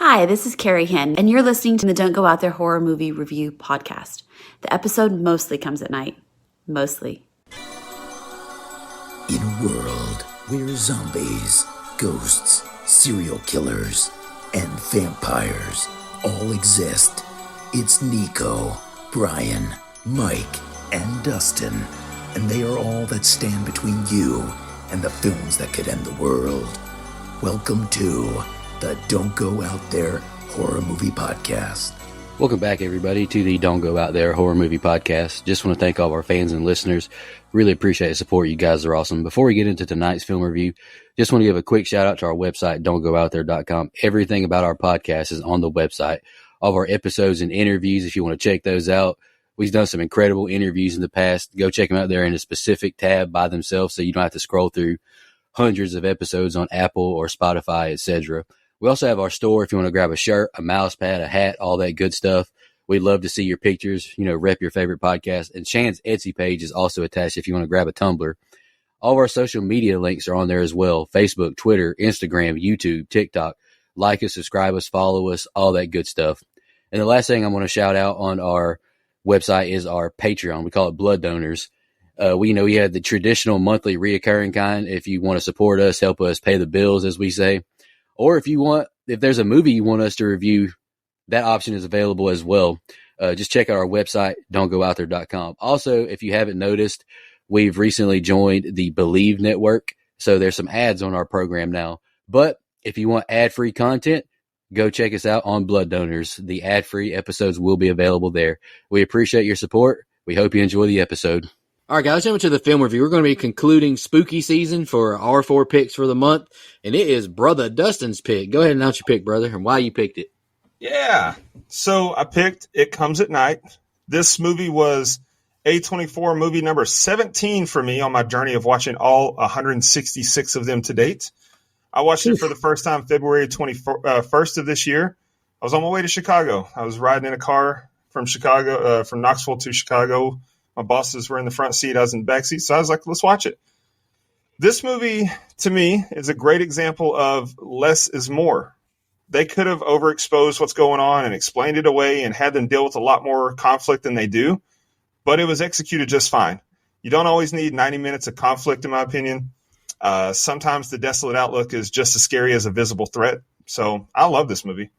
Hi, this is Carrie Henn, and you're listening to the Don't Go Out There Horror Movie Review podcast. The episode mostly comes at night. Mostly. In a world where zombies, ghosts, serial killers, and vampires all exist, it's Nico, Brian, Mike, and Dustin, and they are all that stand between you and the films that could end the world. Welcome to the Don't Go Out There Horror Movie Podcast. Welcome back, everybody, to the Don't Go Out There Horror Movie Podcast. Just want to thank all of our fans and listeners. Really appreciate the support. You guys are awesome. Before we get into tonight's film review, just want to give a quick shout out to our website, don'tgoouthere.com. Everything about our podcast is on the website. All of our episodes and interviews, if you want to check those out. We've done some incredible interviews in the past. Go check them out there in a specific tab by themselves so you don't have to scroll through hundreds of episodes on Apple or Spotify, etc. We also have our store if you want to grab a shirt, a mouse pad, a hat, all that good stuff. We'd love to see your pictures, rep your favorite podcast. And Shan's Etsy page is also attached if you want to grab a tumbler. All of our social media links are on there as well. Facebook, Twitter, Instagram, YouTube, TikTok. Like us, subscribe us, follow us, all that good stuff. And the last thing I want to shout out on our website is our Patreon. We call it Blood Donors. We have the traditional monthly reoccurring kind. If you want to support us, help us pay the bills, as we say. Or if there's a movie you want us to review, that option is available as well. Just check out our website, don'tgoouthere.com. Also, if you haven't noticed, we've recently joined the Believe Network. So there's some ads on our program now. But if you want ad-free content, go check us out on Blood Donors. The ad-free episodes will be available there. We appreciate your support. We hope you enjoy the episode. All right, guys, let's jump into the film review. We're going to be concluding spooky season for our 4 picks for the month, and it is Brother Dustin's pick. Go ahead and announce your pick, brother, and why you picked it. Yeah, so I picked It Comes at Night. This movie was A24 movie number 17 for me on my journey of watching all 166 of them to date. I watched it for the first time February 21st of this year. I was on my way to Chicago. I was riding in a car from Knoxville to Chicago. My bosses were in the front seat. I was in the back seat. So I was like, let's watch it. This movie, to me, is a great example of less is more. They could have overexposed what's going on and explained it away and had them deal with a lot more conflict than they do. But it was executed just fine. You don't always need 90 minutes of conflict, in my opinion. Sometimes the desolate outlook is just as scary as a visible threat. So I love this movie.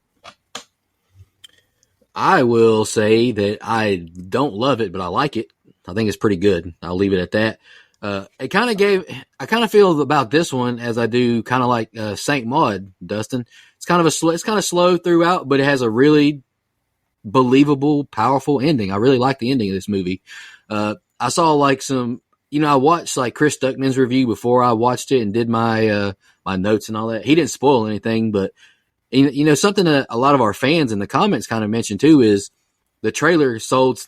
I will say that I don't love it, but I like it. I think it's pretty good. I'll leave it at that. I kind of feel about this one as I do kind of like Saint Maud, Dustin. It's kind of slow throughout, but it has a really believable, powerful ending. I really like the ending of this movie. I saw like some, I watched like Chris Duckman's review before I watched it and did my my notes and all that. He didn't spoil anything, but something that a lot of our fans in the comments kind of mentioned too is the trailer sold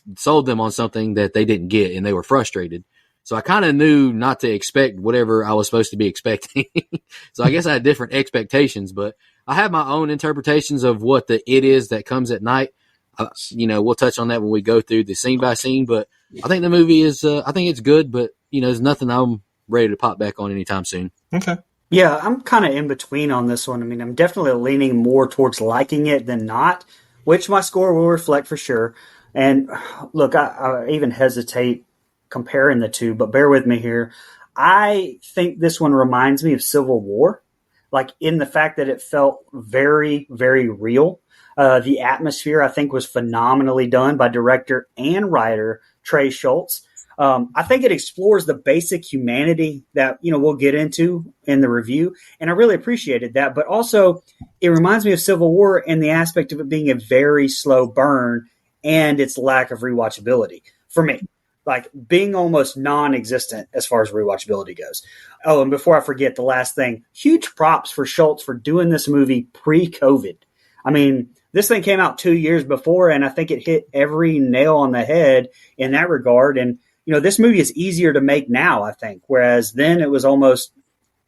them on something that they didn't get, and they were frustrated. So I kind of knew not to expect whatever I was supposed to be expecting. So I guess I had different expectations, but I have my own interpretations of what it is that comes at night. We'll touch on that when we go through the scene by scene, but I think the movie is, I think it's good, but there's nothing I'm ready to pop back on anytime soon. Okay. Yeah, I'm kind of in between on this one. I mean, I'm definitely leaning more towards liking it than not, which my score will reflect for sure. And look, I even hesitate comparing the two, but bear with me here. I think this one reminds me of Civil War, like in the fact that it felt very, very real. The atmosphere, I think, was phenomenally done by director and writer Trey Schultz. I think it explores the basic humanity that, we'll get into in the review. And I really appreciated that. But also it reminds me of Civil War in the aspect of it being a very slow burn and its lack of rewatchability for me, like being almost non-existent as far as rewatchability goes. Oh, and before I forget, the last thing, huge props for Schultz for doing this movie pre-COVID. I mean, this thing came out 2 years before, and I think it hit every nail on the head in that regard. And, this movie is easier to make now, I think, whereas then it was almost,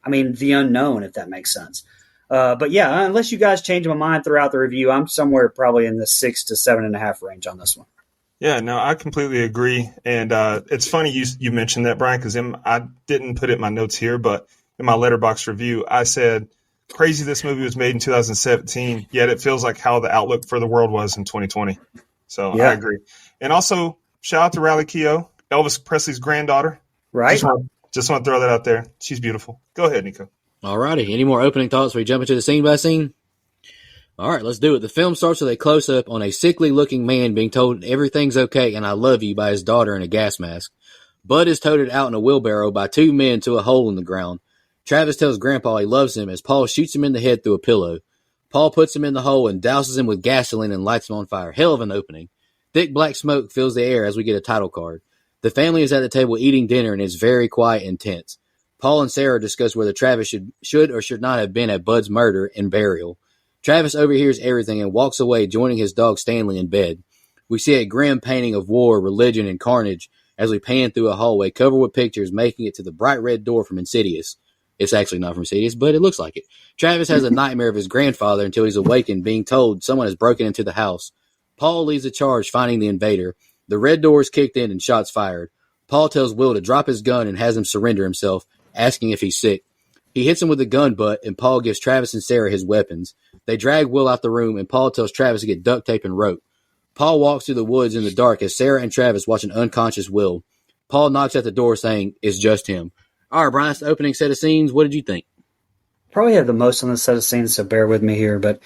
the unknown, if that makes sense. But yeah, unless you guys change my mind throughout the review, I'm somewhere probably in the 6 to 7.5 range on this one. Yeah, no, I completely agree. And it's funny you mentioned that, Brian, because I didn't put it in my notes here, but in my Letterboxd review, I said crazy this movie was made in 2017, yet it feels like how the outlook for the world was in 2020. So I agree. And also, shout out to Riley Keough, Elvis Presley's granddaughter. Right? Just want to throw that out there. She's beautiful. Go ahead, Nico. All righty. Any more opening thoughts before we jump into the scene by scene? All right, let's do it. The film starts with a close-up on a sickly-looking man being told everything's okay and I love you by his daughter in a gas mask. Bud is toted out in a wheelbarrow by two men to a hole in the ground. Travis tells Grandpa he loves him as Paul shoots him in the head through a pillow. Paul puts him in the hole and douses him with gasoline and lights him on fire. Hell of an opening. Thick black smoke fills the air as we get a title card. The family is at the table eating dinner and is very quiet and tense. Paul and Sarah discuss whether Travis should or should not have been at Bud's murder and burial. Travis overhears everything and walks away, joining his dog Stanley in bed. We see a grim painting of war, religion, and carnage as we pan through a hallway covered with pictures, making it to the bright red door from Insidious. It's actually not from Insidious, but it looks like it. Travis has a nightmare of his grandfather until he's awakened, being told someone has broken into the house. Paul leads the charge, finding the invader. The red door is kicked in and shots fired. Paul tells Will to drop his gun and has him surrender himself, asking if he's sick. He hits him with a gun butt, and Paul gives Travis and Sarah his weapons. They drag Will out the room, and Paul tells Travis to get duct tape and rope. Paul walks through the woods in the dark as Sarah and Travis watch an unconscious Will. Paul knocks at the door saying, "It's just him." All right, Brian, that's the opening set of scenes. What did you think? Probably have the most on the set of scenes, so bear with me here, but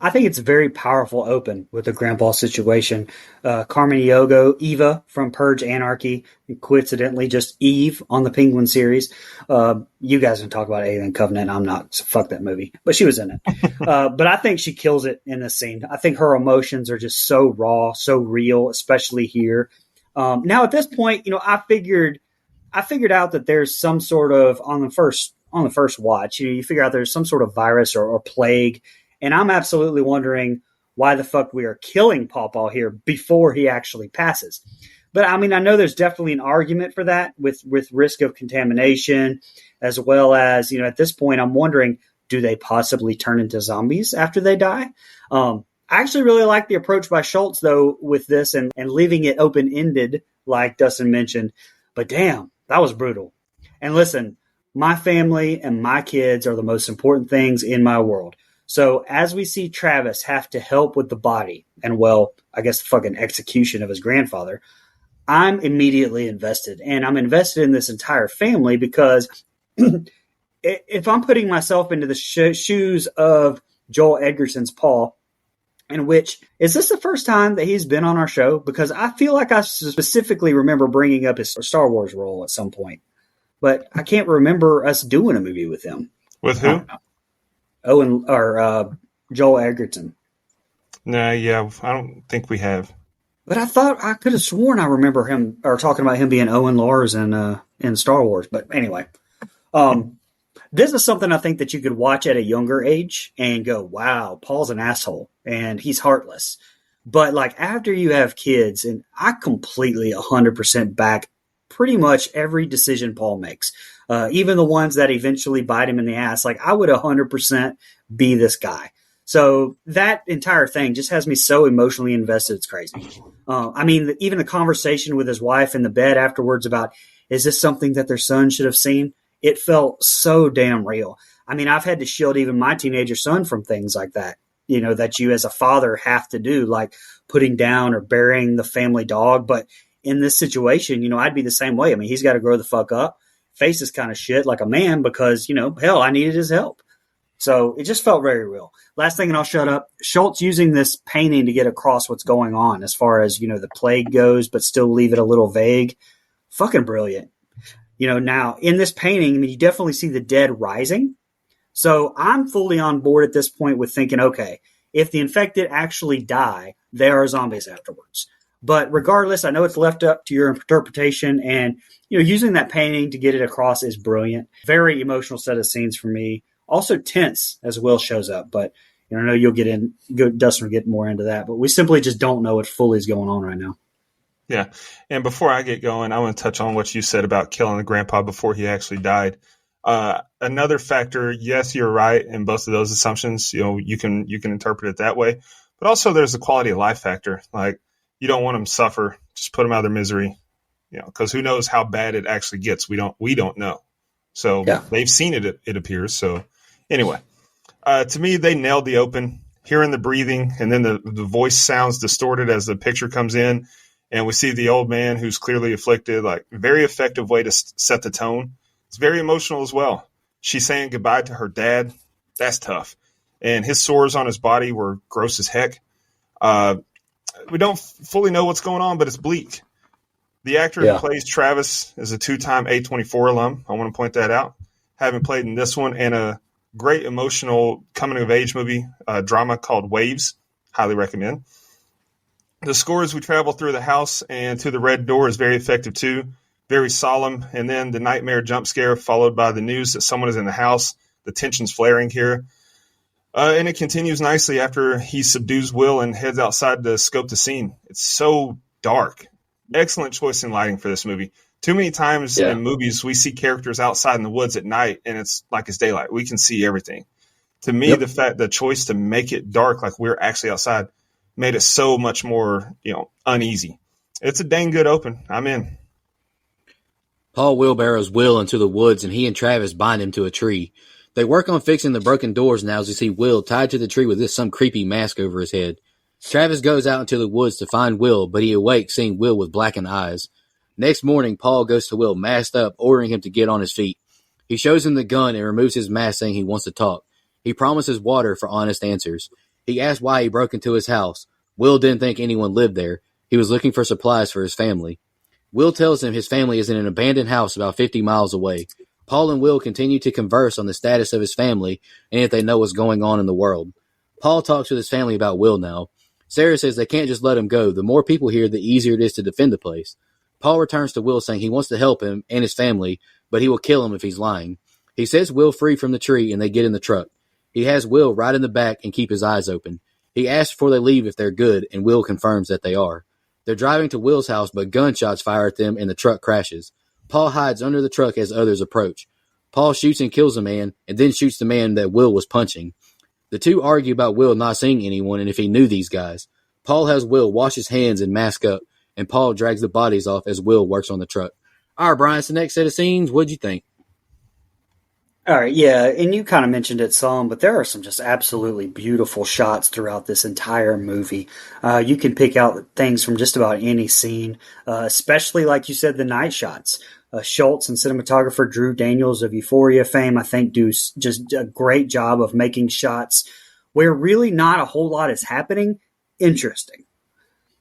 I think it's a very powerful open with the grandpa situation. Carmen Eogo, Eva from Purge Anarchy, and coincidentally just Eve on the Penguin series. You guys can talk about Alien Covenant. I'm not, so fuck that movie. But she was in it. But I think she kills it in this scene. I think her emotions are just so raw, so real, especially here. Now at this point, I figured out that there's some sort of on the first watch, you figure out there's some sort of virus or plague. And I'm absolutely wondering why the fuck we are killing Paw Paw here before he actually passes. But I mean, I know there's definitely an argument for that with risk of contamination, as well as, at this point, I'm wondering, do they possibly turn into zombies after they die? I actually really like the approach by Schultz, though, with this and leaving it open-ended, like Dustin mentioned. But damn, that was brutal. And listen, my family and my kids are the most important things in my world. So as we see Travis have to help with the body and, well, I guess the fucking execution of his grandfather, I'm immediately invested. And I'm invested in this entire family because if I'm putting myself into the shoes of Joel Edgerton's Paul, in which, is this the first time that he's been on our show? Because I feel like I specifically remember bringing up his Star Wars role at some point. But I can't remember us doing a movie with him. With who? Joel Edgerton. Nah, yeah, I don't think we have. But I thought I could have sworn I remember him or talking about him being Owen Lars in Star Wars. But anyway, this is something I think that you could watch at a younger age and go, "Wow, Paul's an asshole and he's heartless." But like after you have kids, and I completely 100% back pretty much every decision Paul makes. Even the ones that eventually bite him in the ass, like I would 100% be this guy. So that entire thing just has me so emotionally invested. It's crazy. I mean, even the conversation with his wife in the bed afterwards about, is this something that their son should have seen? It felt so damn real. I mean, I've had to shield even my teenager son from things like that, that you as a father have to do, like putting down or burying the family dog. But in this situation, I'd be the same way. I mean, he's got to grow the fuck up, face this kind of shit like a man because, hell, I needed his help. So it just felt very real. Last thing, and I'll shut up. Schultz using this painting to get across what's going on as far as, the plague goes, but still leave it a little vague. Fucking brilliant. Now in this painting, I mean, you definitely see the dead rising. So I'm fully on board at this point with thinking, okay, if the infected actually die, they are zombies afterwards. But regardless, I know it's left up to your interpretation, and using that painting to get it across is brilliant. Very emotional set of scenes for me. Also tense as Will shows up, but I know Dustin will get more into that. But we simply just don't know what fully is going on right now. Yeah, and before I get going, I want to touch on what you said about killing the grandpa before he actually died. Another factor, yes, you're right in both of those assumptions. You can interpret it that way, but also there's the quality of life factor. Like, you don't want them to suffer. Just put them out of their misery, because who knows how bad it actually gets. We don't know. So yeah. They've seen it, it appears. So anyway, To me, they nailed the open, hearing the breathing, and then the voice sounds distorted as the picture comes in, and we see the old man who's clearly afflicted. Like, very effective way to set the tone. It's very emotional as well. She's saying goodbye to her dad. That's tough. And his sores on his body were gross as heck. We don't fully know what's going on, but it's bleak. The actor who plays Travis is a 2-time A24 alum. I want to point that out. Having played in this one and a great emotional coming-of-age movie drama called Waves. Highly recommend. The score as we travel through the house and to the red door is very effective too. Very solemn. And then the nightmare jump scare followed by the news that someone is in the house. The tension's flaring here. And it continues nicely after he subdues Will and heads outside to scope the scene. It's so dark. Excellent choice in lighting for this movie. Too many times in movies we see characters outside in the woods at night and it's like it's daylight. We can see everything. To me, the choice to make it dark like we're actually outside made it so much more, uneasy. It's a dang good open. I'm in. Paul wheelbarrows Will into the woods and he and Travis bind him to a tree. They work on fixing the broken doors now as we see Will tied to the tree with some creepy mask over his head. Travis goes out into the woods to find Will, but he awakes seeing Will with blackened eyes. Next morning, Paul goes to Will masked up, ordering him to get on his feet. He shows him the gun and removes his mask saying he wants to talk. He promises water for honest answers. He asks why he broke into his house. Will didn't think anyone lived there. He was looking for supplies for his family. Will tells him his family is in an abandoned house about 50 miles away. Paul and Will continue to converse on the status of his family and if they know what's going on in the world. Paul talks with his family about Will now. Sarah says they can't just let him go. The more people here, the easier it is to defend the place. Paul returns to Will saying he wants to help him and his family, but he will kill him if he's lying. He sets Will free from the tree and they get in the truck. He has Will ride in the back and keep his eyes open. He asks before they leave if they're good, and Will confirms that they are. They're driving to Will's house, but gunshots fire at them and the truck crashes. Paul hides under the truck as others approach. Paul shoots and kills a man, and then shoots the man that Will was punching. The two argue about Will not seeing anyone and if he knew these guys. Paul has Will wash his hands and mask up, and Paul drags the bodies off as Will works on the truck. All right, Brian, it's the next set of scenes. What'd you think? All right, yeah, and you kind of mentioned it some, but there are some just absolutely beautiful shots throughout this entire movie. You can pick out things from just about any scene, especially, like you said, the night shots. Schultz and cinematographer Drew Daniels of Euphoria fame, I think, do just a great job of making shots where really not a whole lot is happening interesting.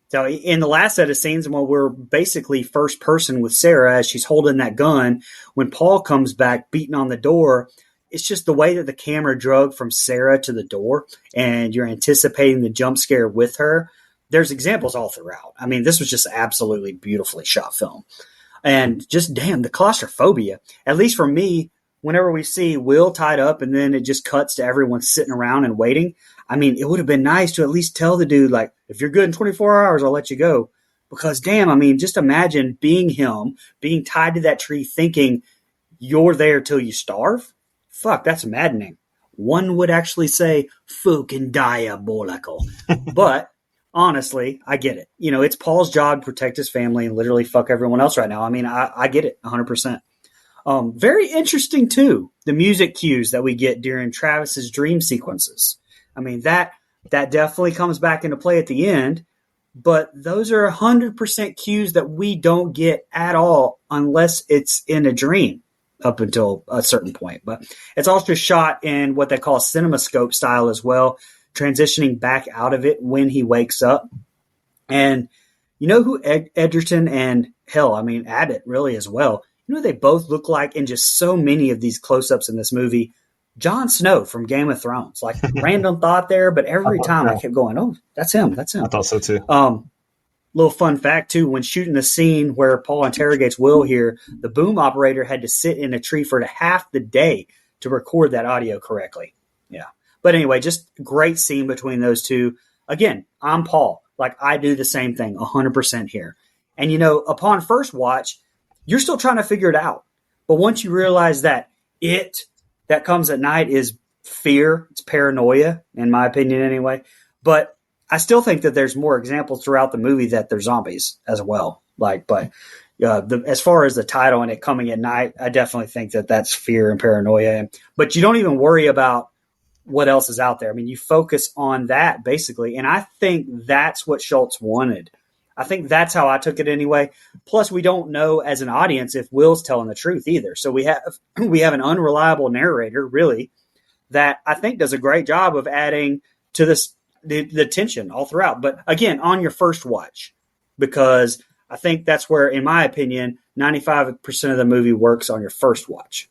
So in the last set of scenes, when we're basically first person with Sarah as she's holding that gun, when Paul comes back beating on the door, it's just the way that the camera drug from Sarah to the door and you're anticipating the jump scare with her. There's examples all throughout. I mean, this was just absolutely beautifully shot film. And just, damn, the claustrophobia, at least for me, whenever we see Will tied up and then it just cuts to everyone sitting around and waiting, I mean, it would have been nice to at least tell the dude, like, if you're good in 24 hours, I'll let you go. Because, damn, I mean, just imagine being him, being tied to that tree, thinking you're there till you starve. Fuck, that's maddening. One would actually say, fucking diabolical. But honestly, I get it. It's Paul's job to protect his family and literally fuck everyone else right now. I mean, I get it 100%. Very interesting, too, the music cues that we get during Travis's dream sequences. I mean, that definitely comes back into play at the end, but those are 100% cues that we don't get at all unless it's in a dream up until a certain point. But it's also shot in what they call cinemascope style as well, transitioning back out of it when he wakes up. And you know who Edgerton and Abbott really as well. You know who they both look like in just so many of these close-ups in this movie? Jon Snow from Game of Thrones. Like, random thought there, but every time I kept going, oh, that's him. That's him. I thought so too. Little fun fact too, when shooting the scene where Paul interrogates Will here, the boom operator had to sit in a tree for half the day to record that audio correctly. Yeah. But anyway, just great scene between those two. Again, I'm Paul. Like, I do the same thing 100% here. And, upon first watch, you're still trying to figure it out. But once you realize that that comes at night is fear, it's paranoia, in my opinion anyway. But I still think that there's more examples throughout the movie that they're zombies as well. As far as the title and it coming at night, I definitely think that that's fear and paranoia. But you don't even worry about what else is out there. I mean, you focus on that basically. And I think that's what Schultz wanted. I think that's how I took it anyway. Plus, we don't know as an audience if Will's telling the truth either. So we have an unreliable narrator, really, that I think does a great job of adding to this the tension all throughout. But again, on your first watch, because I think that's where, in my opinion, 95% of the movie works on your first watch.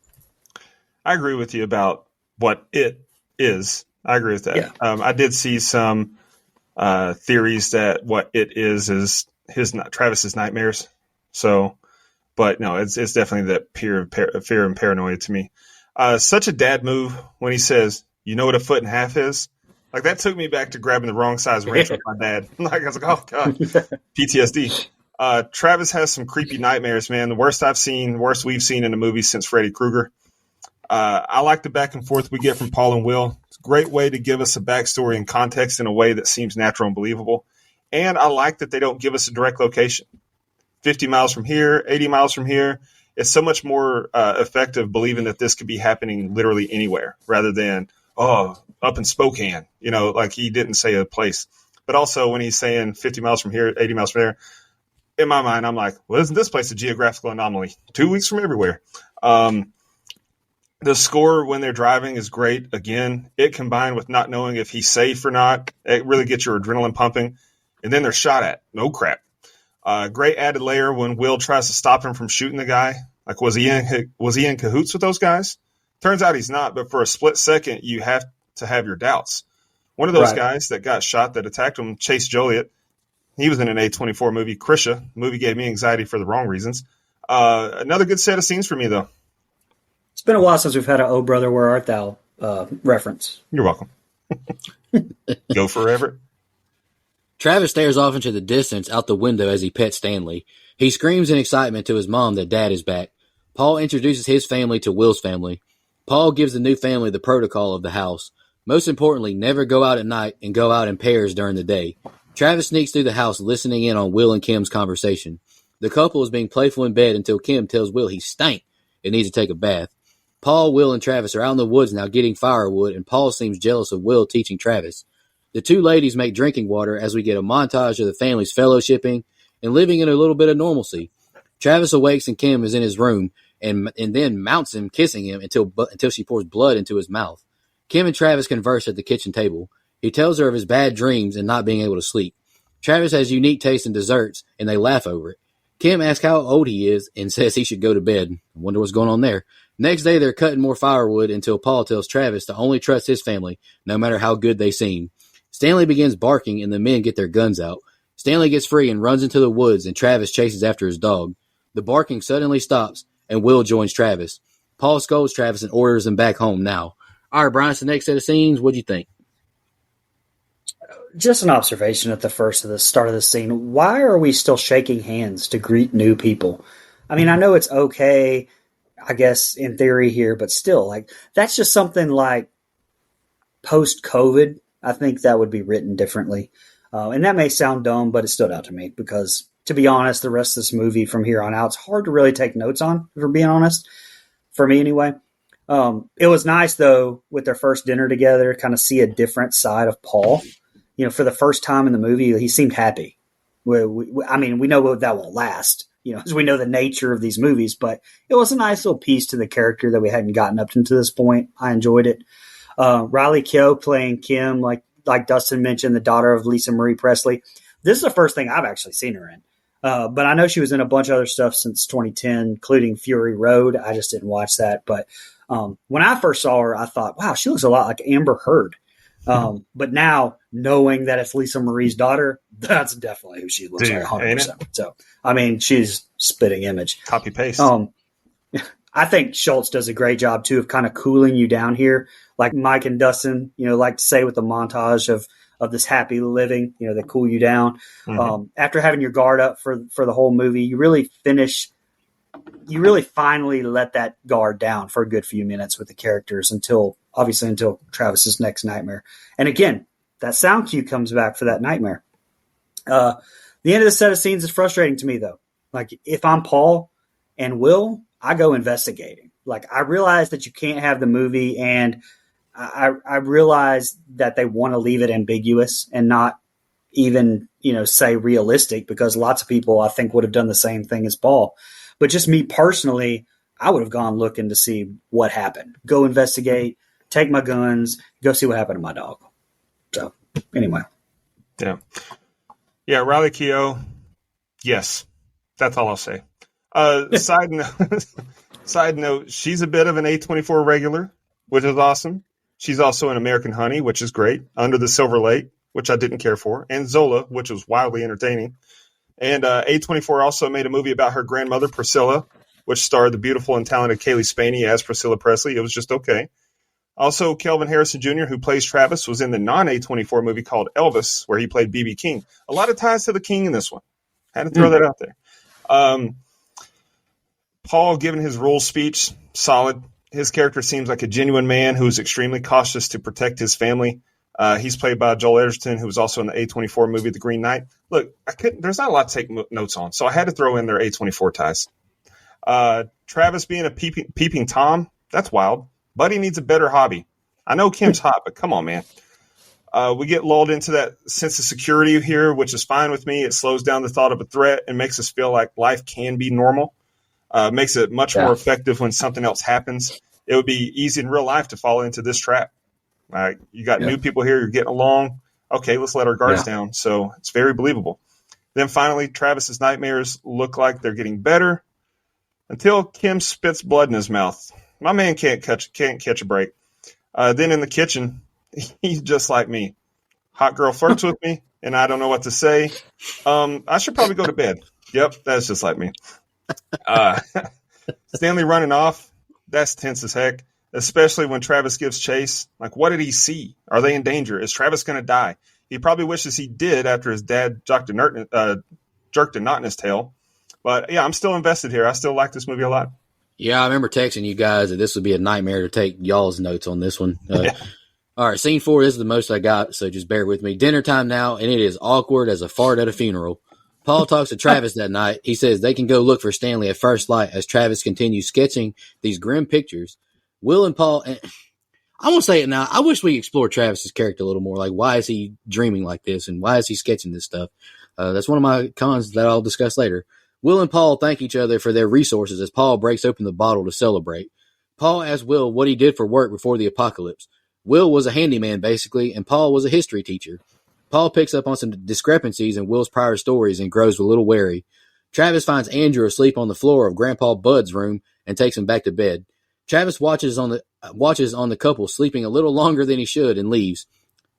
I agree with you about what it is. I agree with that. Yeah. I did see some theories that what it is Travis's nightmares. So, but no, it's definitely that fear and paranoia to me. Such a dad move when he says, "You know what a foot and a half is?" Like that took me back to grabbing the wrong size wrench with my dad. Like I was like, "Oh God, PTSD." Travis has some creepy nightmares, man. The worst we've seen in a movie since Freddy Krueger. I like the back and forth we get from Paul and Will. It's a great way to give us a backstory and context in a way that seems natural and believable. And I like that they don't give us a direct location. 50 miles from here, 80 miles from here. It's so much more effective believing that this could be happening literally anywhere rather than, up in Spokane. Like he didn't say a place. But also when he's saying 50 miles from here, 80 miles from there, in my mind, I'm like, well, isn't this place a geographical anomaly? 2 weeks from everywhere. The score when they're driving is great. Again, it combined with not knowing if he's safe or not, it really gets your adrenaline pumping. And then they're shot at. No crap. Great added layer when Will tries to stop him from shooting the guy. Like, was he in cahoots with those guys? Turns out he's not, but for a split second, you have to have your doubts. One of those guys that got shot that attacked him, Chase Joliet, he was in an A24 movie, Krisha. The movie gave me anxiety for the wrong reasons. Another good set of scenes for me, though. It's been a while since we've had an "Oh Brother, Where Art Thou" reference. You're welcome. Go forever. Travis stares off into the distance out the window as he pets Stanley. He screams in excitement to his mom that Dad is back. Paul introduces his family to Will's family. Paul gives the new family the protocol of the house. Most importantly, never go out at night and go out in pairs during the day. Travis sneaks through the house listening in on Will and Kim's conversation. The couple is being playful in bed until Kim tells Will he stank and needs to take a bath. Paul, Will, and Travis are out in the woods now getting firewood, and Paul seems jealous of Will teaching Travis. The two ladies make drinking water as we get a montage of the families fellowshipping and living in a little bit of normalcy. Travis awakes and Kim is in his room and then mounts him, kissing him until she pours blood into his mouth. Kim and Travis converse at the kitchen table. He tells her of his bad dreams and not being able to sleep. Travis has unique taste in desserts, and they laugh over it. Kim asks how old he is and says he should go to bed. I wonder what's going on there. Next day, they're cutting more firewood until Paul tells Travis to only trust his family, no matter how good they seem. Stanley begins barking, and the men get their guns out. Stanley gets free and runs into the woods, and Travis chases after his dog. The barking suddenly stops, and Will joins Travis. Paul scolds Travis and orders him back home now. All right, Brian, it's the next set of scenes. What do you think? Just an observation at the start of the scene. Why are we still shaking hands to greet new people? I mean, I know it's okay, I guess, in theory here, but still, like, that's just something like post-COVID. I think that would be written differently. And that may sound dumb, but it stood out to me because, to be honest, the rest of this movie from here on out, it's hard to really take notes on, if we're being honest, for me anyway. It was nice, though, with their first dinner together, kind of see a different side of Paul. For the first time in the movie, he seemed happy. We know that won't last, as we know the nature of these movies, but it was a nice little piece to the character that we hadn't gotten up to this point. I enjoyed it. Riley Keough playing Kim, like Dustin mentioned, the daughter of Lisa Marie Presley. This is the first thing I've actually seen her in. But I know she was in a bunch of other stuff since 2010, including Fury Road. I just didn't watch that. But when I first saw her, I thought, wow, she looks a lot like Amber Heard. But now, knowing that it's Lisa Marie's daughter, that's definitely who she looks like 100%. So, I mean, she's spitting image. Copy paste. I think Schultz does a great job, too, of kind of cooling you down here. Like Mike and Dustin, like to say with the montage of this happy living, they cool you down. Mm-hmm. After having your guard up for the whole movie, you really finally let that guard down for a good few minutes with the characters until Travis's next nightmare. And again, that sound cue comes back for that nightmare. The end of the set of scenes is frustrating to me, though. Like, if I'm Paul and Will, I go investigating. Like, I realize that you can't have the movie and I realize that they want to leave it ambiguous and not even, say realistic, because lots of people I think would have done the same thing as Paul. But just me personally, I would have gone looking to see what happened. Go investigate, take my guns, go see what happened to my dog. So anyway. Yeah. Yeah, Riley Keough, yes. That's all I'll say. Side note, she's a bit of an A24 regular, which is awesome. She's also in American Honey, which is great, Under the Silver Lake, which I didn't care for, and Zola, which was wildly entertaining. And A24 also made a movie about her grandmother, Priscilla, which starred the beautiful and talented Kaylee Spaney as Priscilla Presley. It was just okay. Also, Kelvin Harrison Jr., who plays Travis, was in the non-A24 movie called Elvis, where he played B.B. King. A lot of ties to the King in this one. Had to throw that out there. Paul, given his role speech, solid. His character seems like a genuine man who is extremely cautious to protect his family. He's played by Joel Edgerton, who was also in the A24 movie The Green Knight. Look, there's not a lot to take notes on, so I had to throw in their A24 ties. Travis being a peeping Tom, that's wild. Buddy needs a better hobby. I know Kim's hot, but come on, man. We get lulled into that sense of security here, which is fine with me. It slows down the thought of a threat and makes us feel like life can be normal. Makes it much more effective when something else happens. It would be easy in real life to fall into this trap. You got new people here. You're getting along. Okay, let's let our guards down. So it's very believable. Then finally, Travis's nightmares look like they're getting better until Kim spits blood in his mouth. My man can't catch a break. Then in the kitchen, he's just like me. Hot girl flirts with me, and I don't know what to say. I should probably go to bed. Yep, that's just like me. Stanley running off, that's tense as heck, especially when Travis gives chase. Like, what did he see? Are they in danger? Is Travis going to die? He probably wishes he did after his dad jerked a knot in his tail. But, yeah, I'm still invested here. I still like this movie a lot. Yeah, I remember texting you guys that this would be a nightmare to take y'all's notes on this one. All right, scene 4, this is the most I got, so just bear with me. Dinner time now, and it is awkward as a fart at a funeral. Paul talks to Travis that night. He says they can go look for Stanley at first light as Travis continues sketching these grim pictures. Will and Paul, and I'm going to say it now, I wish we explored Travis's character a little more. Like, why is he dreaming like this, and why is he sketching this stuff? That's one of my cons that I'll discuss later. Will and Paul thank each other for their resources as Paul breaks open the bottle to celebrate. Paul asks Will what he did for work before the apocalypse. Will was a handyman, basically, and Paul was a history teacher. Paul picks up on some discrepancies in Will's prior stories and grows a little wary. Travis finds Andrew asleep on the floor of Grandpa Bud's room and takes him back to bed. Travis watches on the couple sleeping a little longer than he should and leaves.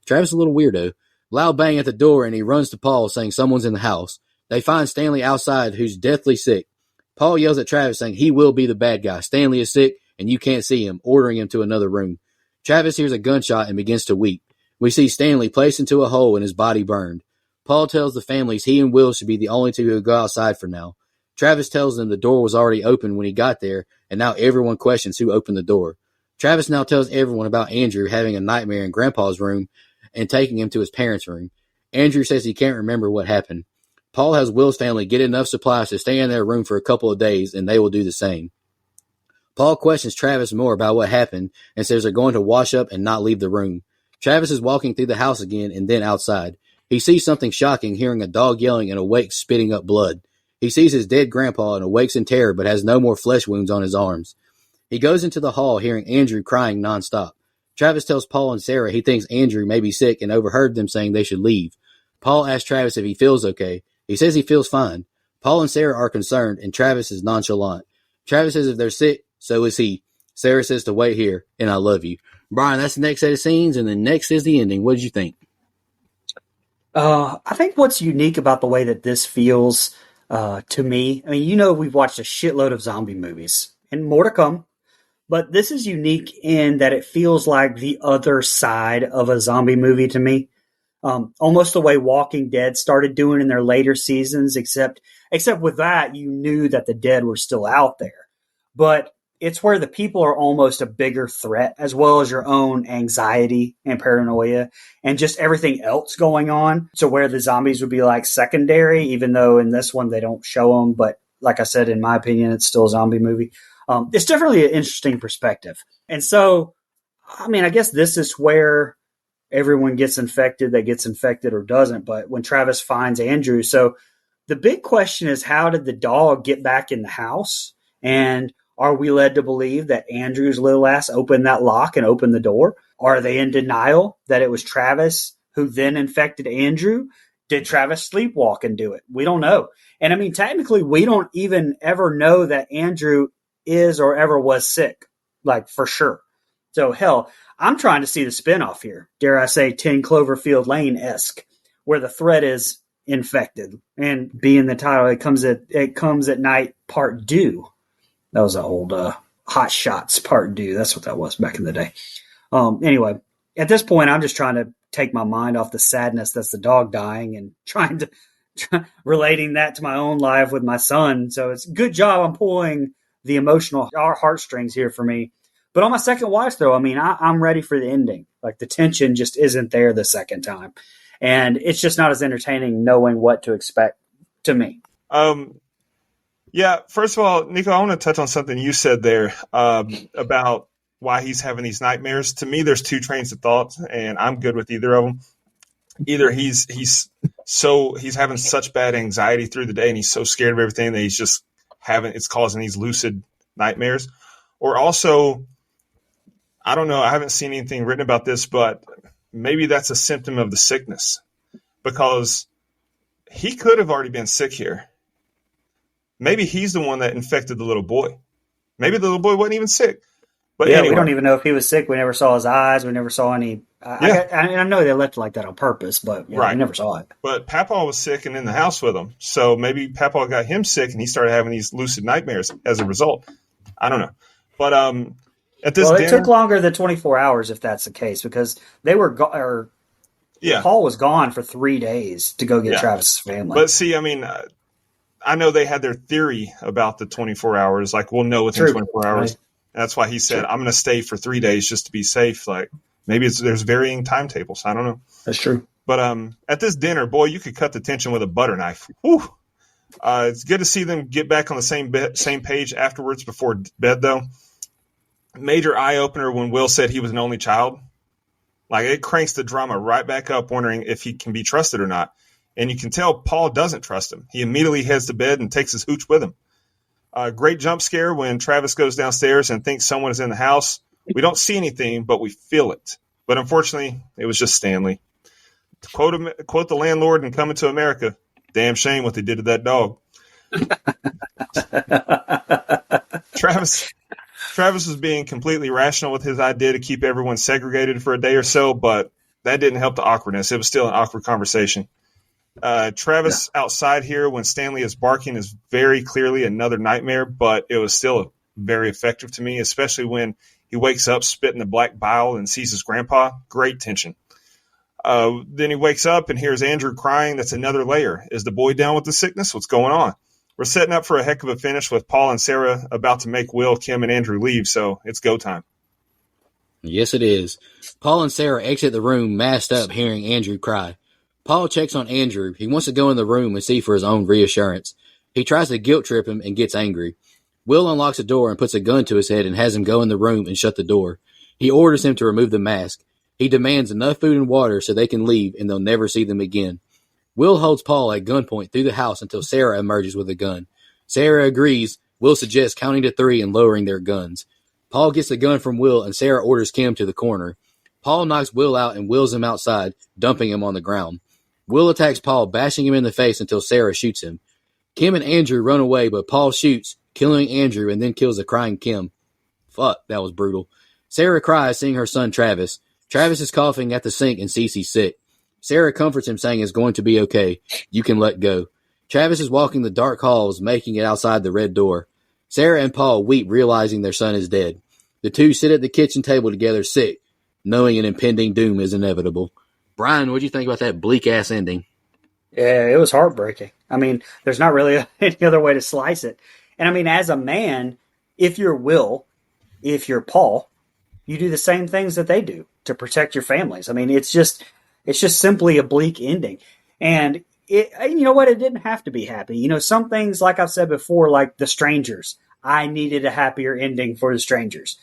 Travis is a little weirdo. Loud bang at the door and he runs to Paul saying someone's in the house. They find Stanley outside who's deathly sick. Paul yells at Travis saying he will be the bad guy. Stanley is sick and you can't see him, ordering him to another room. Travis hears a gunshot and begins to weep. We see Stanley placed into a hole and his body burned. Paul tells the families he and Will should be the only two who go outside for now. Travis tells them the door was already open when he got there, and now everyone questions who opened the door. Travis now tells everyone about Andrew having a nightmare in Grandpa's room and taking him to his parents' room. Andrew says he can't remember what happened. Paul has Will's family get enough supplies to stay in their room for a couple of days, and they will do the same. Paul questions Travis more about what happened and says they're going to wash up and not leave the room. Travis is walking through the house again and then outside. He sees something shocking, hearing a dog yelling and awakes spitting up blood. He sees his dead grandpa and awakes in terror but has no more flesh wounds on his arms. He goes into the hall hearing Andrew crying nonstop. Travis tells Paul and Sarah he thinks Andrew may be sick and overheard them saying they should leave. Paul asks Travis if he feels okay. He says he feels fine. Paul and Sarah are concerned and Travis is nonchalant. Travis says if they're sick, so is he. Sarah says to wait here and I love you. Brian, that's the next set of scenes, and then next is the ending. What did you think? I think what's unique about the way that this feels to me, I mean, we've watched a shitload of zombie movies, and more to come, but this is unique in that it feels like the other side of a zombie movie to me. Almost the way Walking Dead started doing in their later seasons, except with that, you knew that the dead were still out there. But it's where the people are almost a bigger threat, as well as your own anxiety and paranoia and just everything else going on. So where the zombies would be like secondary, even though in this one they don't show them. But like I said, in my opinion, it's still a zombie movie. It's definitely an interesting perspective. And so I mean, I guess this is where everyone gets infected that gets infected or doesn't. But when Travis finds Andrew, so the big question is, how did the dog get back in the house? And are we led to believe that Andrew's little ass opened that lock and opened the door? Are they in denial that it was Travis who then infected Andrew? Did Travis sleepwalk and do it? We don't know. And I mean, technically, we don't even ever know that Andrew is or ever was sick, like for sure. So hell, I'm trying to see the spinoff here. Dare I say 10 Cloverfield Lane-esque, where the threat is infected. And being the title, it comes at night part due. That was an old Hot Shots part due. That's what that was back in the day. Anyway, at this point, I'm just trying to take my mind off the sadness that's the dog dying and relating that to my own life with my son. So it's a good job I'm pulling the emotional heartstrings here for me. But on my second watch, though, I mean, I'm ready for the ending. Like, the tension just isn't there the second time. And it's just not as entertaining knowing what to expect to me. Yeah, first of all, Nico, I want to touch on something you said there about why he's having these nightmares. To me, there's two trains of thought, and I'm good with either of them. Either he's having such bad anxiety through the day, and he's so scared of everything that he's just it's causing these lucid nightmares. Or also, I don't know, I haven't seen anything written about this, but maybe that's a symptom of the sickness, because he could have already been sick here. Maybe he's the one that infected the little boy. Maybe the little boy wasn't even sick. But yeah, anyway. We don't even know if he was sick. We never saw his eyes. We never saw any. I know they left it like that on purpose, but we never saw it. But Papaw was sick and in the house with him. So maybe Papaw got him sick and he started having these lucid nightmares as a result. I don't know. But at this dinner, it took longer than 24 hours if that's the case, because they were Paul was gone for 3 days to go get Travis's family. But see, I mean, I know they had their theory about the 24 hours. Like, we'll know within 24 hours. Right. That's why he said, I'm going to stay for 3 days just to be safe. Like, maybe there's varying timetables. I don't know. That's true. But at this dinner, boy, you could cut the tension with a butter knife. Whew. It's good to see them get back on the same page afterwards before bed, though. Major eye-opener when Will said he was an only child. Like, it cranks the drama right back up, wondering if he can be trusted or not. And you can tell Paul doesn't trust him. He immediately heads to bed and takes his hooch with him. Great jump scare when Travis goes downstairs and thinks someone is in the house. We don't see anything, but we feel it. But unfortunately, it was just Stanley. To quote the landlord in Coming to America, damn shame what they did to that dog. Travis was being completely rational with his idea to keep everyone segregated for a day or so, but that didn't help the awkwardness. It was still an awkward conversation. Travis outside here when Stanley is barking is very clearly another nightmare, but it was still very effective to me, especially when he wakes up spitting the black bile and sees his grandpa. Great tension. Then he wakes up and hears Andrew crying. That's another layer. Is the boy down with the sickness? What's going on? We're setting up for a heck of a finish with Paul and Sarah about to make Will, Kim, and Andrew leave, so it's go time. Yes, it is. Paul and Sarah exit the room masked up, hearing Andrew cry. Paul checks on Andrew. He wants to go in the room and see for his own reassurance. He tries to guilt trip him and gets angry. Will unlocks the door and puts a gun to his head and has him go in the room and shut the door. He orders him to remove the mask. He demands enough food and water so they can leave and they'll never see them again. Will holds Paul at gunpoint through the house until Sarah emerges with a gun. Sarah agrees. Will suggests counting to 3 and lowering their guns. Paul gets the gun from Will and Sarah orders Kim to the corner. Paul knocks Will out and wheels him outside, dumping him on the ground. Will attacks Paul, bashing him in the face until Sarah shoots him. Kim and Andrew run away, but Paul shoots, killing Andrew and then kills the crying Kim. Fuck, that was brutal. Sarah cries, seeing her son Travis. Travis is coughing at the sink and Cece's sick. Sarah comforts him, saying it's going to be okay. You can let go. Travis is walking the dark halls, making it outside the red door. Sarah and Paul weep, realizing their son is dead. The two sit at the kitchen table together, sick, knowing an impending doom is inevitable. Brian, what do you think about that bleak-ass ending? Yeah, it was heartbreaking. I mean, there's not really any other way to slice it. And I mean, as a man, if you're Will, if you're Paul, you do the same things that they do to protect your families. I mean, it's just simply a bleak ending. And you know what? It didn't have to be happy. You know, some things, like I've said before, like The Strangers, I needed a happier ending for The Strangers.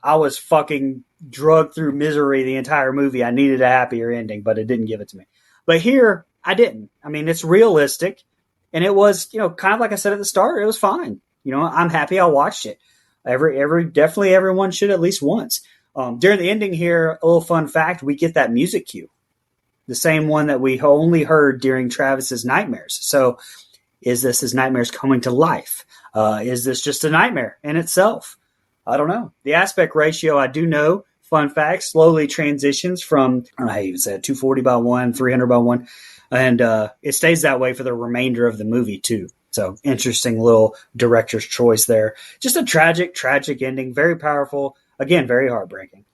I was fucking drugged through misery the entire movie. I needed a happier ending, but it didn't give it to me. But here, I didn't. I mean, it's realistic, and it was, kind of like I said at the start, it was fine. I'm happy I watched it. Definitely everyone should at least once. During the ending here, a little fun fact, we get that music cue, the same one that we only heard during Travis's nightmares. So is this his nightmares coming to life? Is this just a nightmare in itself? I don't know. The aspect ratio, I do know, fun fact, slowly transitions from, I don't know how you said, 240 by 1, 300 by 1. And it stays that way for the remainder of the movie, too. So interesting little director's choice there. Just a tragic ending. Very powerful. Again, very heartbreaking.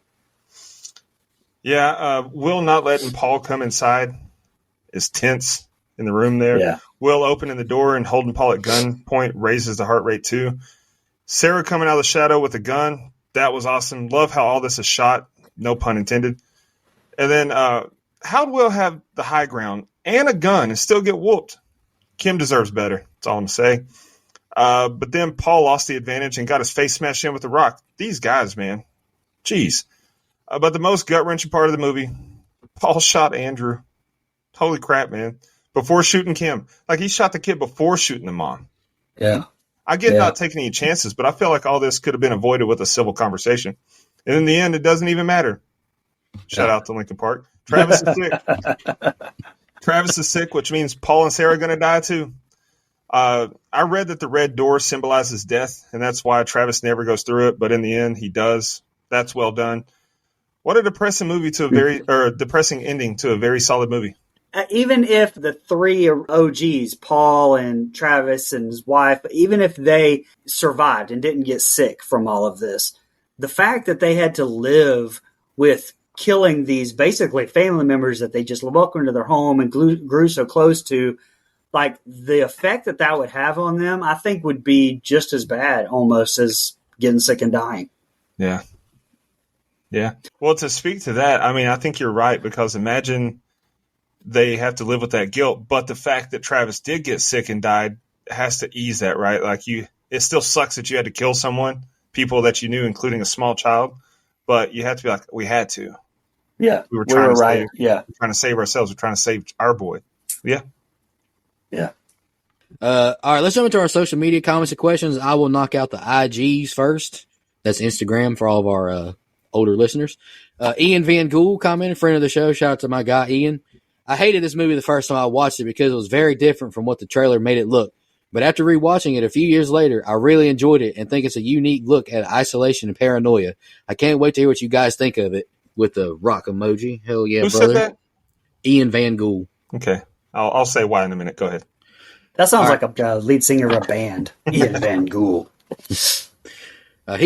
Yeah, Will not letting Paul come inside is tense in the room there. Yeah. Will opening the door and holding Paul at gunpoint raises the heart rate too. Sarah coming out of the shadow with a gun, that was awesome. Love how all this is shot, no pun intended. And then how'd Will have the high ground and a gun and still get whooped? Kim deserves better, that's all I'm saying. But then Paul lost the advantage and got his face smashed in with a rock. These guys, man. Jeez. But the most gut-wrenching part of the movie, Paul shot Andrew. Holy crap, man. Before shooting Kim. Like, he shot the kid before shooting the mom. Yeah. I get not taking any chances, but I feel like all this could have been avoided with a civil conversation. And in the end, it doesn't even matter. Shout out to Lincoln Park. Travis is sick. Travis is sick, which means Paul and Sarah are going to die too. I read that the red door symbolizes death, and that's why Travis never goes through it. But in the end, he does. That's well done. What a depressing depressing ending to a very solid movie. Even if the three OGs, Paul and Travis and his wife, even if they survived and didn't get sick from all of this, the fact that they had to live with killing these basically family members that they just welcomed into their home and grew so close to, like, the effect that would have on them, I think would be just as bad almost as getting sick and dying. Yeah. Yeah. Well, to speak to that, I mean, I think you're right, because imagine they have to live with that guilt, but the fact that Travis did get sick and died has to ease that, right? Like, it still sucks that you had to kill someone, people that you knew, including a small child, but you have to be like, we had to. Yeah. We were trying right. We're trying to save ourselves. We're trying to save our boy. Yeah. Yeah. All right, let's jump into our social media comments and questions. I will knock out the IGs first. That's Instagram for all of our older listeners. Ian Van Gool commented, friend of the show. Shout out to my guy, Ian. I hated this movie the first time I watched it because it was very different from what the trailer made it look. But after rewatching it a few years later, I really enjoyed it and think it's a unique look at isolation and paranoia. I can't wait to hear what you guys think of it, with the rock emoji. Hell yeah, Who brother. said that? Ian Van Gool. Okay. I'll say why in a minute. Go ahead. That sounds like a lead singer of a band, Ian Van Gool. He's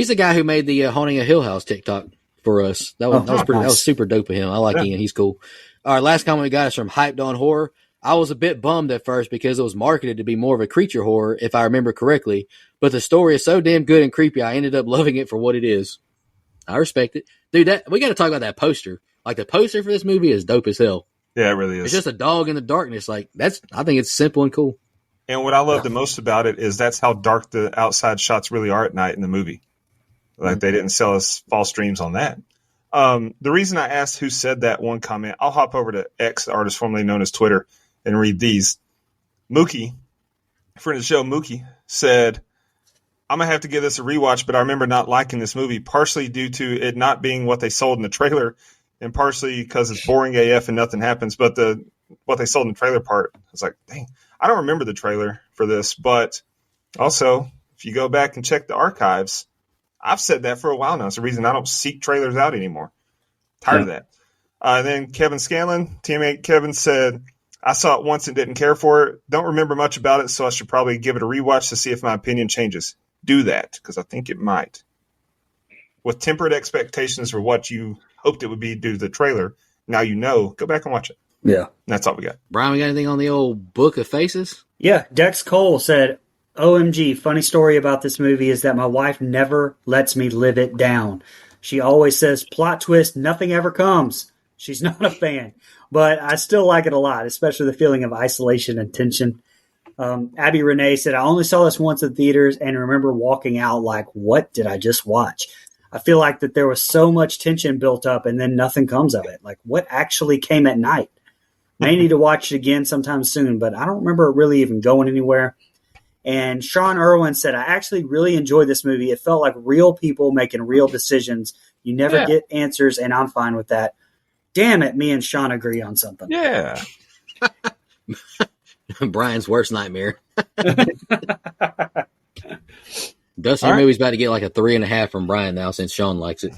the guy who made the Haunting a Hill House TikTok for us. That was super dope of him. I like Ian. He's cool. Our last comment we got is from Hyped on Horror. I was a bit bummed at first because it was marketed to be more of a creature horror, if I remember correctly. But the story is so damn good and creepy, I ended up loving it for what it is. I respect it. Dude, we got to talk about that poster. Like, the poster for this movie is dope as hell. Yeah, it really is. It's just a dog in the darkness. Like, I think it's simple and cool. And what I love the most about it is that's how dark the outside shots really are at night in the movie. Like, they didn't sell us false dreams on that. The reason I asked who said that one comment, I'll hop over to X, the artist formerly known as Twitter, and read these. Mookie, friend of the show, Mookie, said, I'm going to have to give this a rewatch, but I remember not liking this movie, partially due to it not being what they sold in the trailer, and partially because it's boring AF and nothing happens. But what they sold in the trailer part, I was like, dang, I don't remember the trailer for this. But also, if you go back and check the archives, I've said that for a while now. It's the reason I don't seek trailers out anymore. Tired of that. Then Kevin Scanlon, teammate Kevin, said, I saw it once and didn't care for it. Don't remember much about it, so I should probably give it a rewatch to see if my opinion changes. Do that, because I think it might. With tempered expectations for what you hoped it would be due to the trailer, now you know, go back and watch it. Yeah. And that's all we got. Brian, we got anything on the old Book of Faces? Yeah, Dex Cole said, OMG, funny story about this movie is that my wife never lets me live it down. She always says, plot twist, nothing ever comes. She's not a fan. But I still like it a lot, especially the feeling of isolation and tension. Abby Renee said, I only saw this once in theaters and remember walking out like, what did I just watch? I feel like that there was so much tension built up and then nothing comes of it. Like, what actually came at night? May need to watch it again sometime soon, but I don't remember it really even going anywhere. And Sean Irwin said, I actually really enjoyed this movie. It felt like real people making real decisions. You never Yeah. get answers, and I'm fine with that. Damn it, me and Sean agree on something. Yeah. Brian's worst nightmare. Dustin, All your right. movie's about to get like a 3.5 from Brian now since Sean likes it.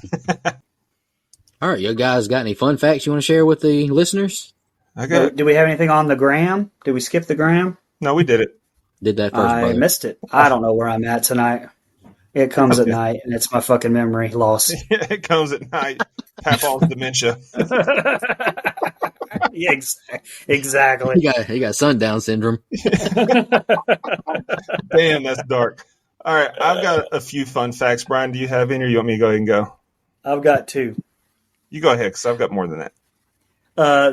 All right, you guys got any fun facts you want to share with the listeners? I got it. Do we have anything on the gram? Did we skip the gram? No, we did it. Did that first, I brother. missed it. I don't know where I'm at tonight. It comes at night, and it's my fucking memory loss. It comes at night. Papal's dementia. Yeah, exactly. You got sundown syndrome. Damn, that's dark. All right, I've got a few fun facts. Brian, do you have any, or you want me to go ahead and go? I've got two. You go ahead, because I've got more than that.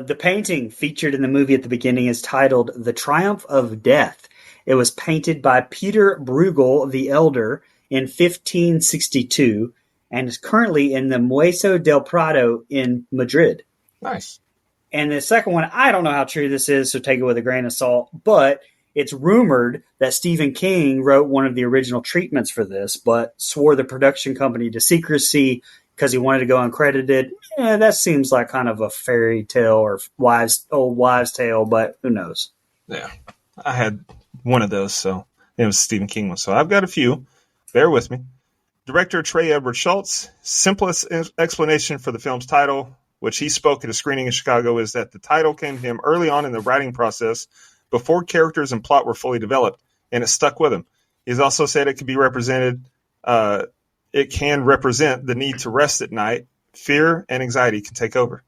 The painting featured in the movie at the beginning is titled The Triumph of Death. It was painted by Peter Bruegel the Elder in 1562 and is currently in the Museo del Prado in Madrid. Nice. And the second one, I don't know how true this is, so take it with a grain of salt, but it's rumored that Stephen King wrote one of the original treatments for this, but swore the production company to secrecy because he wanted to go uncredited. That seems like kind of a fairy tale or old wives' tale, but who knows? Yeah, I had one of those, so it was Stephen King one. So I've got a few. Bear with me. Director Trey Edward Schultz, simplest explanation for the film's title, which he spoke at a screening in Chicago, is that the title came to him early on in the writing process before characters and plot were fully developed, and it stuck with him. He's also said it could be represented, it can represent the need to rest at night. Fear and anxiety can take over.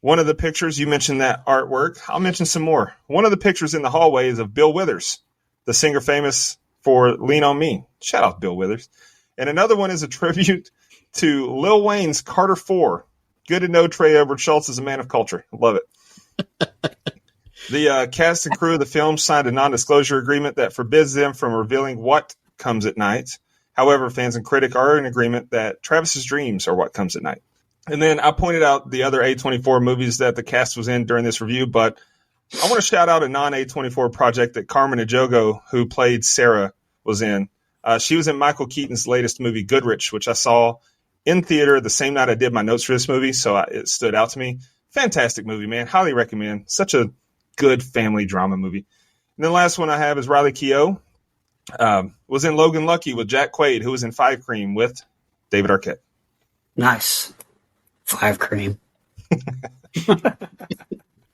One of the pictures, you mentioned that artwork. I'll mention some more. One of the pictures in the hallway is of Bill Withers, the singer famous for Lean on Me. Shout out to Bill Withers. And another one is a tribute to Lil Wayne's Carter 4. Good to know Trey Edward Schultz is a man of culture. Love it. The cast and crew of the film signed a non-disclosure agreement that forbids them from revealing what comes at night. However, fans and critics are in agreement that Travis's dreams are what comes at night. And then I pointed out the other A24 movies that the cast was in during this review, but I want to shout out a non-A24 project that Carmen Ejogo, who played Sarah, was in. She was in Michael Keaton's latest movie, Goodrich, which I saw in theater the same night I did my notes for this movie, so it stood out to me. Fantastic movie, man. Highly recommend. Such a good family drama movie. And the last one I have is Riley Keough. Was in Logan Lucky with Jack Quaid, who was in Five Cream with David Arquette. Nice. 5 Cream.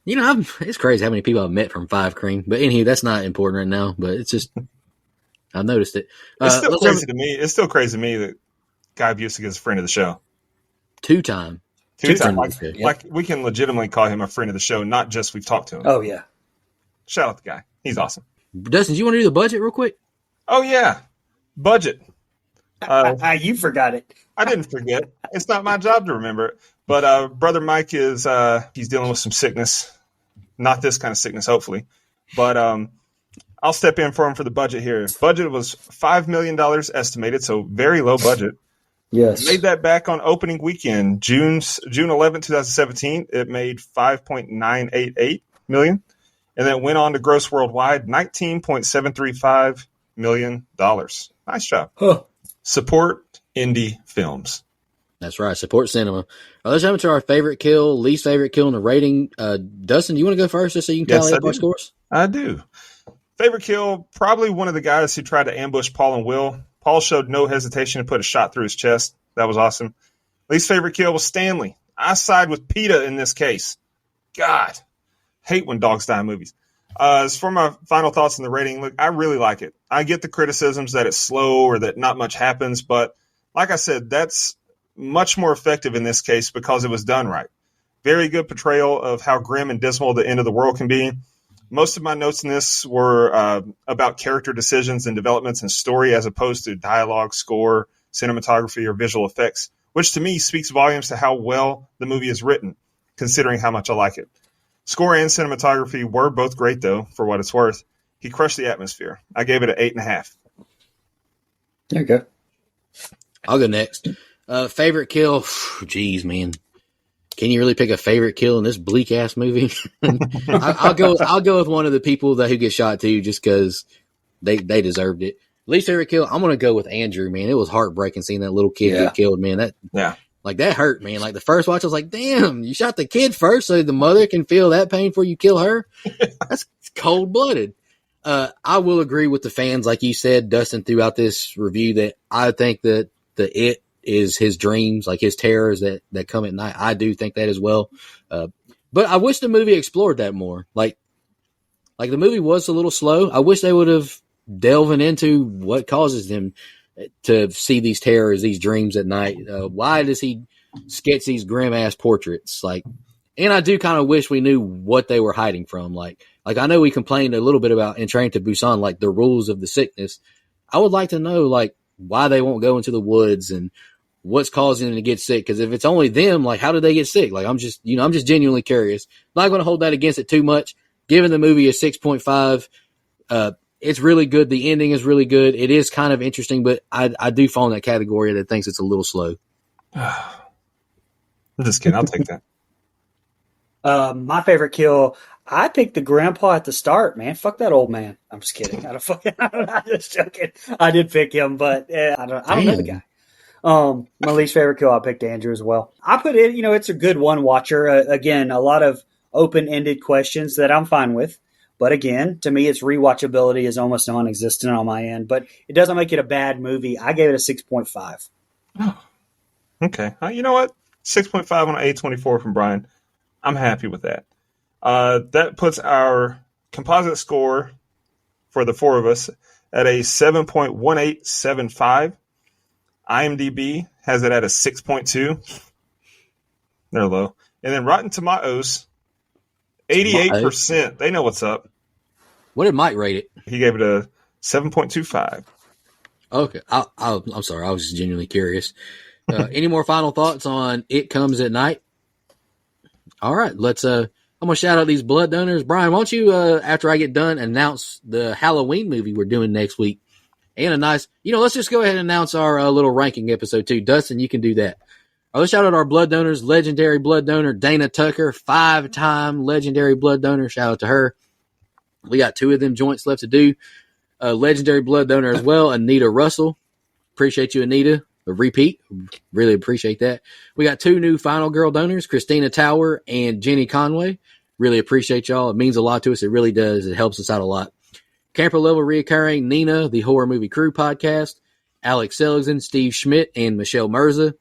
You know, it's crazy how many people I've met from Five Cream. But anyway, that's not important right now. But it's just, I've noticed it. It's still crazy to me. It's still crazy to me that Guy Busick is a friend of the show. Two-time. Two-time. Two-time. Like we can legitimately call him a friend of the show, not just we've talked to him. Oh, yeah. Shout out the guy. He's awesome. Dustin, do you want to do the budget real quick? Oh, yeah. Budget. You forgot it. I didn't forget. It's not my job to remember it. But Brother Mike is he's dealing with some sickness. Not this kind of sickness, hopefully. But I'll step in for him for the budget here. Budget was $5 million estimated, so very low budget. Yes. Made that back on opening weekend, June 11, 2017. It made $5.988 million, and then went on to gross worldwide $19.735 million. Nice job. Huh. Support indie films. That's right. Support cinema. Let's jump into our favorite kill, least favorite kill, and the rating. Dustin, you want to go first just so you can tally Yes, up I our do. scores? I do. Favorite kill, probably one of the guys who tried to ambush Paul and Will. Paul showed no hesitation to put a shot through his chest. That was awesome. Least favorite kill was Stanley. I side with PETA in this case. God, hate when dogs die in movies. As for my final thoughts on the rating, look, I really like it. I get the criticisms that it's slow or that not much happens, but like I said, that's much more effective in this case because it was done right. Very good portrayal of how grim and dismal the end of the world can be. Most of my notes in this were about character decisions and developments in story as opposed to dialogue, score, cinematography, or visual effects, which to me speaks volumes to how well the movie is written, considering how much I like it. Score and cinematography were both great, though, for what it's worth. He crushed the atmosphere. I gave it an 8.5. There you go. I'll go next. Favorite kill? Jeez, man. Can you really pick a favorite kill in this bleak ass movie? I'll go with one of the people who get shot too, just because they deserved it. Least favorite kill, I'm gonna go with Andrew, man. It was heartbreaking seeing that little kid get killed, man. That hurt, man. Like the first watch, I was like, damn, you shot the kid first so the mother can feel that pain before you kill her? That's cold blooded. I will agree with the fans, like you said, Dustin, throughout this review, that I think that it is his dreams, like his terrors that come at night. I do think that as well. But I wish the movie explored that more. Like the movie was a little slow. I wish they would have delving into what causes them to see these terrors, these dreams at night. Why does he sketch these grim ass portraits? And I do kind of wish we knew what they were hiding from. Like I know we complained a little bit about in Train to Busan, like the rules of the sickness. I would like to know why they won't go into the woods and what's causing them to get sick. Because if it's only them, how do they get sick? I'm just genuinely curious. Not going to hold that against it too much. Giving the movie a 6.5. It's really good. The ending is really good. It is kind of interesting, but I do fall in that category that thinks it's a little slow. I'm just kidding. I'll take that. My favorite kill, I picked the grandpa at the start, man. Fuck that old man. I'm just kidding. I'm just joking. I did pick him, but I don't know the guy. My least favorite kill, I picked Andrew as well. I put it, it's a good one watcher. Again, a lot of open-ended questions that I'm fine with. But again, to me, its rewatchability is almost non-existent on my end. But it doesn't make it a bad movie. I gave it a 6.5. Oh, okay. You know what? 6.5 on A24 from Brian. I'm happy with that. That puts our composite score for the four of us at a 7.1875. IMDb has it at a 6.2. They're low. And then Rotten Tomatoes, 88%. They know what's up. What did Mike rate it? He gave it a 7.25. Okay. I'm sorry. I was just genuinely curious. Any more final thoughts on It Comes at Night? All right. I'm going to shout out these blood donors. Brian, why don't you, after I get done, announce the Halloween movie we're doing next week? And a nice, let's just go ahead and announce our little ranking episode too. Dustin, you can do that. Let's shout out our blood donors. Legendary blood donor Dana Tucker, 5-time legendary blood donor. Shout out to her. We got 2 of them joints left to do. Legendary blood donor as well, Anita Russell. Appreciate you, Anita. A repeat. Really appreciate that. We got 2 new Final Girl donors, Christina Tower and Jenny Conway. Really appreciate y'all. It means a lot to us. It really does. It helps us out a lot. Camper level reoccurring Nina, the Horror Movie Crew podcast, Alex Seligson, Steve Schmidt, and Michelle Mirza.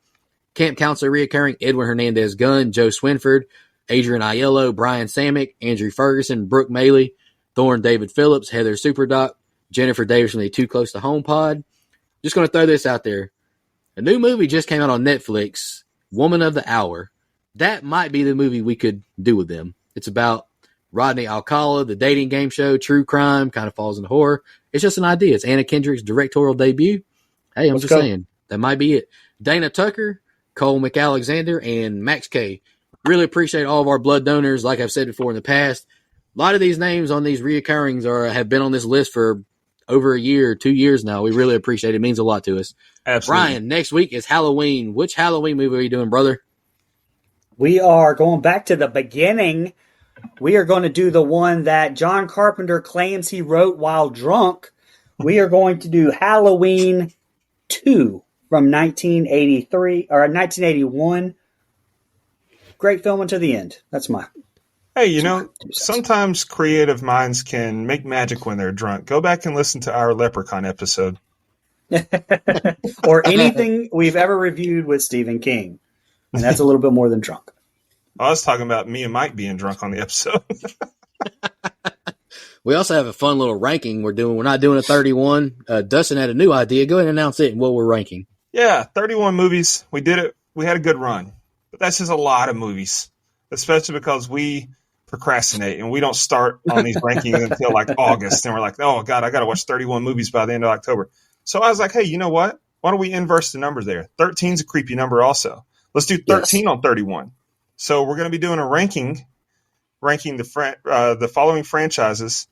Camp counselor reoccurring Edwin Hernandez Gunn, Joe Swinford, Adrian Aiello, Brian Samick, Andrew Ferguson, Brooke Maley, Thorne David Phillips, Heather Superdoc, Jennifer Davis from the Too Close to Home pod. Just going to throw this out there. A new movie just came out on Netflix, Woman of the Hour. That might be the movie we could do with them. It's about Rodney Alcala, the dating game show, true crime, kind of falls into horror. It's just an idea. It's Anna Kendrick's directorial debut. Hey, I'm saying, that might be it. Dana Tucker, Cole McAlexander, and Max K. Really appreciate all of our blood donors. Like I've said before in the past, a lot of these names on these reoccurrings have been on this list for over a year, 2 years now. We really appreciate it. It means a lot to us. Absolutely. Brian, next week is Halloween. Which Halloween movie are you doing, brother? We are going back to the beginning. We are going to do the one that John Carpenter claims he wrote while drunk. We are going to do Halloween 2 from 1983 or 1981. Great film until the end. That's my. Hey, sometimes creative minds can make magic when they're drunk. Go back and listen to our Leprechaun episode. Or anything we've ever reviewed with Stephen King. And that's a little bit more than drunk. I was talking about me and Mike being drunk on the episode. We also have a fun little ranking we're doing. We're not doing a 31. Dustin had a new idea. Go ahead and announce it and what we're ranking. Yeah, 31 movies. We did it. We had a good run. But that's just a lot of movies, especially because we procrastinate and we don't start on these rankings until like August. And we're like, oh, God, I got to watch 31 movies by the end of October. So I was like, hey, you know what? Why don't we inverse the numbers there? 13 is a creepy number also. Let's do 13 on 31. So we're going to be doing a ranking the following franchises: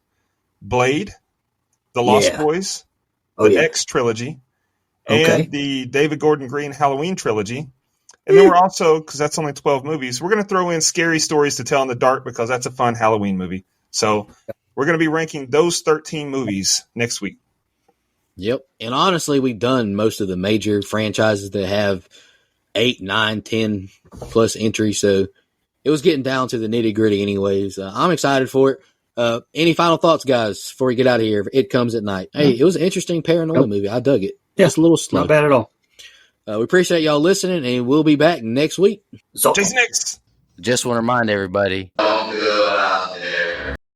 Blade, The Lost Boys, the X trilogy, Okay. and the David Gordon Green Halloween trilogy. And then we're also, because that's only 12 movies, we're going to throw in Scary Stories to Tell in the Dark because that's a fun Halloween movie. So we're going to be ranking those 13 movies next week. Yep. And honestly, we've done most of the major franchises that have 8, 9, 10 plus entries. So it was getting down to the nitty gritty anyways. I'm excited for it. Any final thoughts, guys, before we get out of here? It Comes at Night. Hey, it was an interesting paranoia movie. I dug it. Yeah, Just a little slow. Not bad at all. We appreciate y'all listening, and we'll be back next week. So, Jason X. Just want to remind everybody,